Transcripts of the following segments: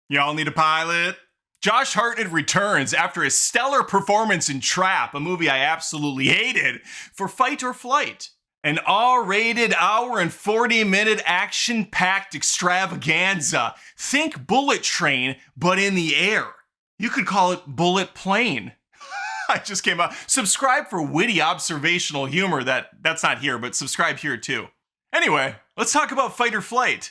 Y'all need a pilot? Josh Hartnett returns after a stellar performance in Trap, a movie I absolutely hated, for Fight or Flight. An R-rated hour and 40-minute action-packed extravaganza. Think Bullet Train, but in the air. You could call it Bullet Plane. I just came out. Subscribe for witty observational humor that's not here, but subscribe here too. Anyway, let's talk about Fight or Flight.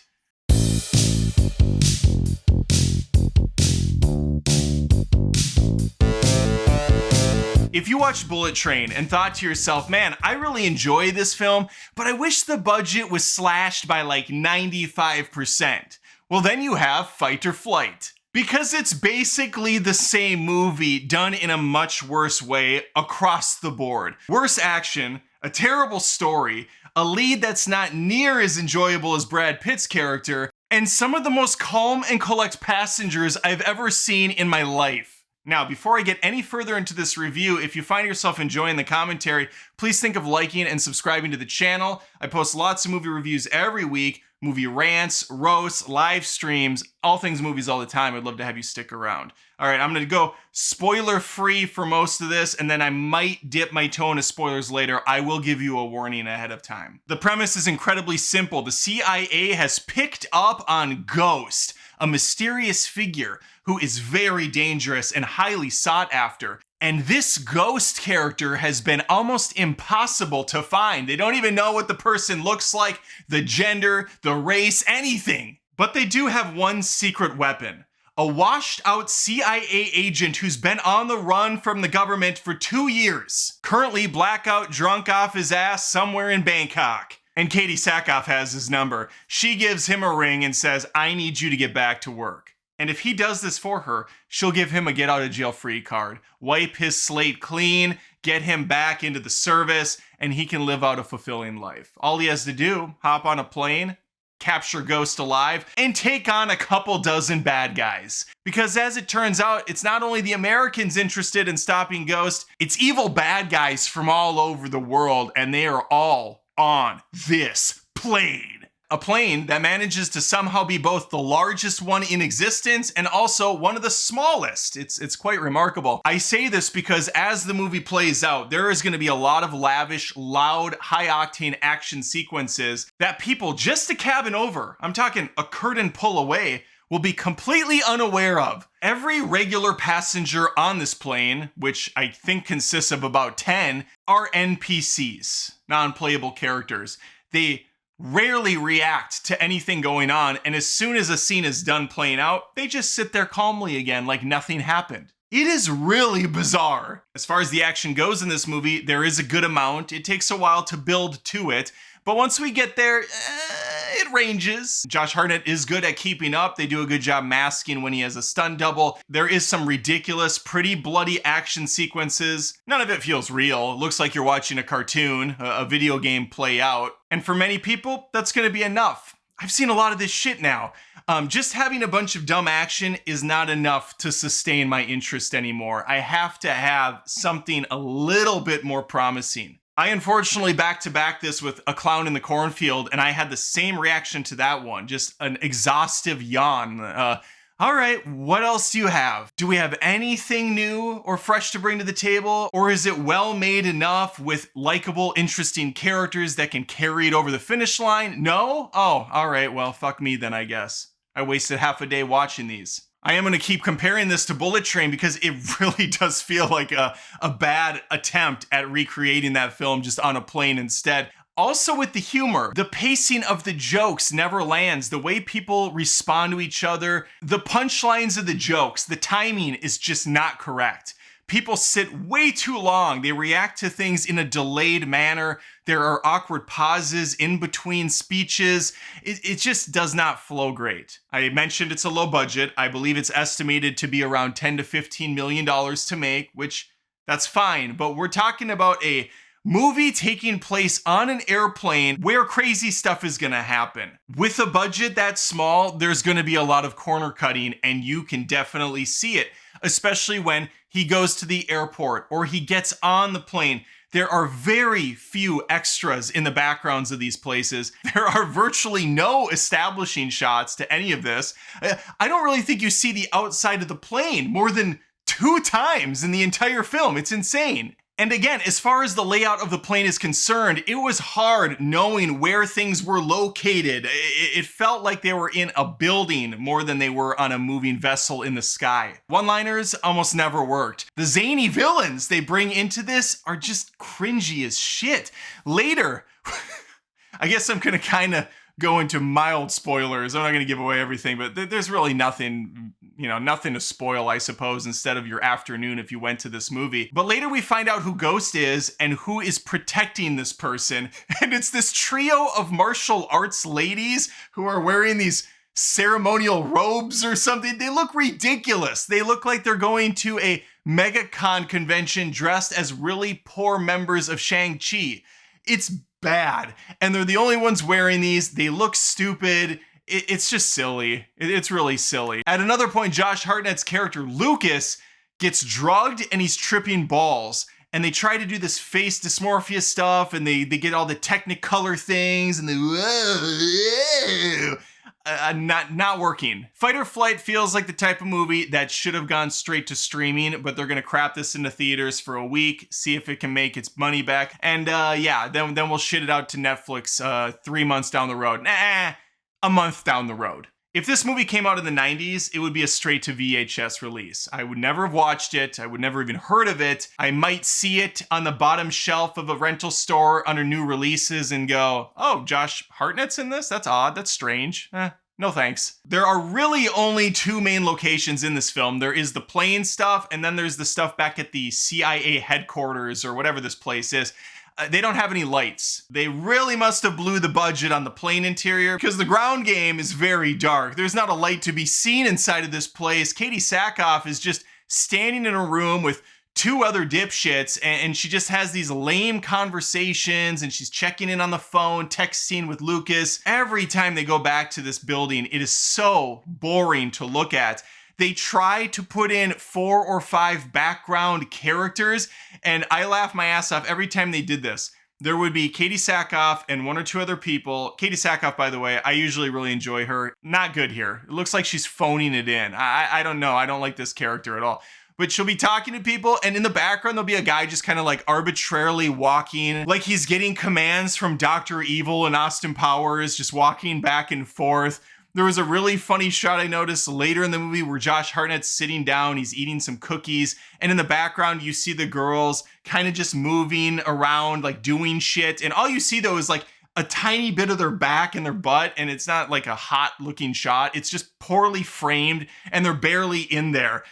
If you watched Bullet Train and thought to yourself, man, I really enjoy this film, but I wish the budget was slashed by like 95%. Well, then you have Fight or Flight. Because it's basically the same movie done in a much worse way across the board. Worse action, a terrible story, a lead that's not near as enjoyable as Brad Pitt's character, and some of the most calm and collect passengers I've ever seen in my life. Now, before I get any further into this review, if you find yourself enjoying the commentary, please think of liking and subscribing to the channel. I post lots of movie reviews every week, movie rants, roasts, live streams, all things movies all the time. I'd love to have you stick around. All right, I'm going to go spoiler-free for most of this, and then I might dip my toe into spoilers later. I will give you a warning ahead of time. The premise is incredibly simple. The CIA has picked up on Ghost, a mysterious figure who is very dangerous and highly sought after. And this Ghost character has been almost impossible to find. They don't even know what the person looks like, the gender, the race, anything. But they do have one secret weapon. A washed out CIA agent who's been on the run from the government for 2 years. Currently blackout drunk off his ass somewhere in Bangkok. And Katie Sackhoff has his number. She gives him a ring and says, I need you to get back to work. And if he does this for her, she'll give him a get out of jail free card, wipe his slate clean, get him back into the service, and he can live out a fulfilling life. All he has to do, hop on a plane, capture Ghost alive, and take on a couple dozen bad guys. Because as it turns out, it's not only the Americans interested in stopping Ghost, it's evil bad guys from all over the world, and they are all on this plane. A plane that manages to somehow be both the largest one in existence and also one of the smallest. It's quite remarkable. I say this because as the movie plays out, there is going to be a lot of lavish, loud, high-octane action sequences that people just a cabin over, I'm talking a curtain pull away, will be completely unaware of. Every regular passenger on this plane, which I think consists of about 10, are NPCs, non-playable characters. They rarely react to anything going on, and as soon as a scene is done playing out, they just sit there calmly again like nothing happened. It is really bizarre. As far as the action goes in this movie, there is a good amount. It takes a while to build to it, but once we get there, it ranges. Josh Hartnett is good at keeping up. They do a good job masking when he has a stunt double. There is some ridiculous, pretty bloody action sequences. None of it feels real. It looks like you're watching a cartoon, a video game play out. And for many people, that's gonna be enough. I've seen a lot of this shit now. Just having a bunch of dumb action is not enough to sustain my interest anymore. I have to have something a little bit more promising. I unfortunately back-to-back this with A Clown in the Cornfield, and I had the same reaction to that one. Just an exhaustive yawn. All right, what else do you have? Do we have anything new or fresh to bring to the table? Or is it well made enough with likable, interesting characters that can carry it over the finish line? No? Oh, all right, well, fuck me then, I guess. I wasted half a day watching these. I am going to keep comparing this to Bullet Train because it really does feel like a bad attempt at recreating that film just on a plane instead. Also with the humor, the pacing of the jokes never lands. The way people respond to each other, the punchlines of the jokes, the timing is just not correct. People sit way too long. They react to things in a delayed manner. There are awkward pauses in between speeches. It just does not flow great. I mentioned it's a low budget. I believe it's estimated to be around $10 to $15 million to make, which that's fine. But we're talking about a movie taking place on an airplane where crazy stuff is gonna happen. With a budget that small, there's gonna be a lot of corner cutting, and you can definitely see it, especially when he goes to the airport or he gets on the plane. There are very few extras in the backgrounds of these places. There are virtually no establishing shots to any of this. I don't really think you see the outside of the plane more than 2 times in the entire film. It's insane. And again, as far as the layout of the plane is concerned, it was hard knowing where things were located. It felt like they were in a building more than they were on a moving vessel in the sky. One-liners almost never worked. The zany villains they bring into this are just cringy as shit. Later, I guess I'm gonna kind of go into mild spoilers. I'm not gonna give away everything, but there's really nothing, nothing to spoil, I suppose, instead of your afternoon if you went to this movie. But later we find out who Ghost is and who is protecting this person. And it's this trio of martial arts ladies who are wearing these ceremonial robes or something. They look ridiculous. They look like they're going to a MegaCon convention dressed as really poor members of Shang-Chi. It's bad. And they're the only ones wearing these. They look stupid. It's just silly. It's really silly. At another point, Josh Hartnett's character, Lucas, gets drugged and he's tripping balls. And they try to do this face dysmorphia stuff and they get all the Technicolor things and not working. Fight or Flight feels like the type of movie that should have gone straight to streaming, but they're gonna crap this into theaters for a week, see if it can make its money back. And then we'll shit it out to Netflix 3 months down the road. A month down the road. If this movie came out in the 90s, it would be a straight to VHS release. I would never have watched it. I would never even heard of it. I might see it on the bottom shelf of a rental store under new releases and go, oh, Josh Hartnett's in this? That's odd. That's strange. No thanks. There are really only 2 main locations in this film. There is the plane stuff, and then there's the stuff back at the CIA headquarters or whatever this place is. They don't have any lights. They really must have blew the budget on the plane interior because the ground game is very dark. There's not a light to be seen inside of this place. Katie Sackhoff is just standing in a room with 2 other dipshits and she just has these lame conversations and she's checking in on the phone, texting with Lucas. Every time they go back to this building, it is so boring to look at. They try to put in 4 or 5 background characters, and I laugh my ass off every time they did this. There would be Katie Sackhoff and 1 or 2 other people. Katie Sackhoff, by the way, I usually really enjoy her. Not good here. It looks like she's phoning it in. I don't know. I don't like this character at all. But she'll be talking to people, and in the background, there'll be a guy just kind of like arbitrarily walking, like he's getting commands from Dr. Evil and Austin Powers, just walking back and forth. There was a really funny shot I noticed later in the movie where Josh Hartnett's sitting down, he's eating some cookies, and in the background you see the girls kind of just moving around, like doing shit, and all you see though is like a tiny bit of their back and their butt, and it's not like a hot looking shot, it's just poorly framed, and they're barely in there.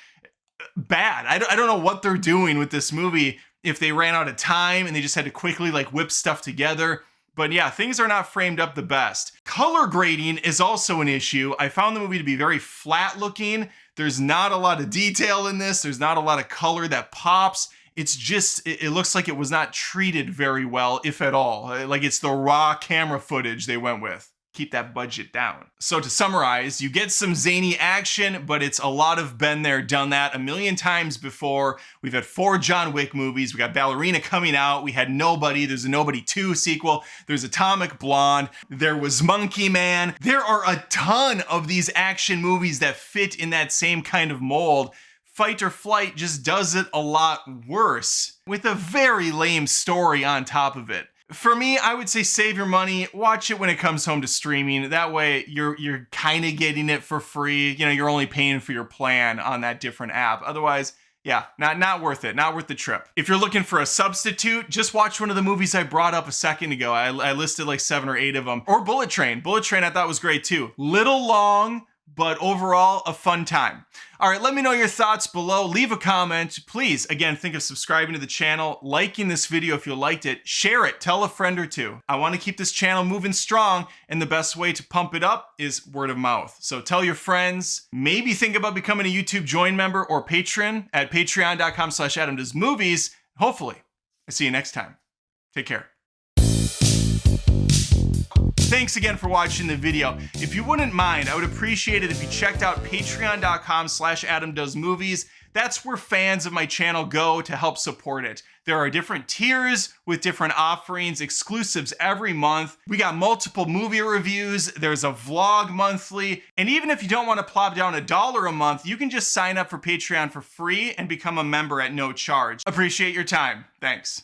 Bad. I don't know what they're doing with this movie, if they ran out of time and they just had to quickly like whip stuff together. But yeah, things are not framed up the best. Color grading is also an issue. I found the movie to be very flat looking. There's not a lot of detail in this. There's not a lot of color that pops. It's just, it looks like it was not treated very well, if at all. Like it's the raw camera footage they went with. Keep that budget down. So to summarize, you get some zany action, but it's a lot of been there, done that a million times before. We've had 4 John Wick movies. We got Ballerina coming out. We had Nobody. There's a Nobody 2 sequel. There's Atomic Blonde. There was Monkey Man. There are a ton of these action movies that fit in that same kind of mold. Fight or Flight just does it a lot worse with a very lame story on top of it. For me, I would say save your money, watch it when it comes home to streaming. That way you're kind of getting it for free. You know, you're only paying for your plan on that different app. Otherwise, yeah, not worth it. Not worth the trip. If you're looking for a substitute, just watch one of the movies I brought up a second ago. I listed like 7 or 8 of them. Or Bullet Train. Bullet Train I thought was great too. Little long, but overall a fun time. All right, let me know your thoughts below. Leave a comment. Please, again, think of subscribing to the channel, liking this video if you liked it, share it, tell a friend or 2. I want to keep this channel moving strong, and the best way to pump it up is word of mouth. So tell your friends, maybe think about becoming a YouTube Join member or patron at patreon.com/AdamDoesMovies. Hopefully, I'll see you next time. Take care. Thanks again for watching the video. If you wouldn't mind, I would appreciate it if you checked out patreon.com/AdamDoesMovies. That's where fans of my channel go to help support it. There are different tiers with different offerings, exclusives every month. We got multiple movie reviews. There's a vlog monthly. And even if you don't want to plop down $1 a month, you can just sign up for Patreon for free and become a member at no charge. Appreciate your time. Thanks.